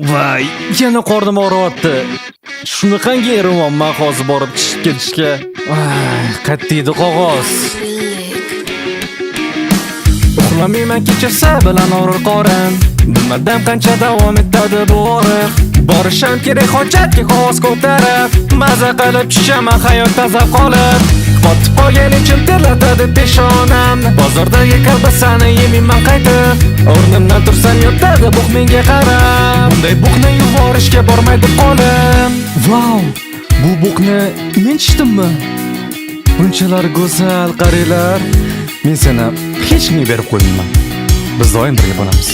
Voy, yana qornim og'riyapti. Shunaqangi erimonman hozir borib chiqib ketishga. Voy, qattiydi qog'oz. Uxlamayman kechasi bilan og'rir qorin. Bilmadim qancha davom etadi bu og'riq. Borishim kerak hojatga qog'oz ko'tarib. Maza qilib tushaman hayotda zavq olib. Qotib qolgan ichim terlatadi peshonamni. Bozordagi kolbasani yemayman qaytib. O'rnimdan tursam yotadi bug' menga qarab. Bunday bug'ni yuborishga bormaydi qo'lim. Vau, bu bug'ni men tushdimmi? Bunchalar go'zal qaranglar. Men seni hech kimga berib qo'ymayman. Biz doim birga bo'lamiz.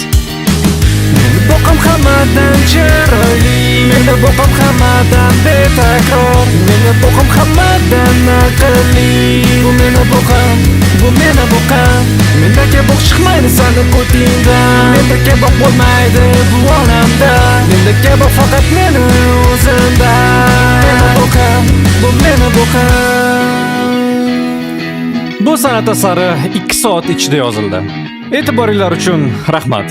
Meni boqam hammadan chiroyli, meni boqam hammadan betakror, meni boqam hammadan aqlli. Bu meni boqam, bu meni boqam. Mendagi boq chiqmaydi sani ko'tingdan. Mendagi boq bo'lmaydi bu olamda. Mendagi boq faqat meni o'zimda. Meni boqam, bu meni boqam. Bu san'at asari 2 soat ichida yozildi. E'tiboringlar uchun rahmat.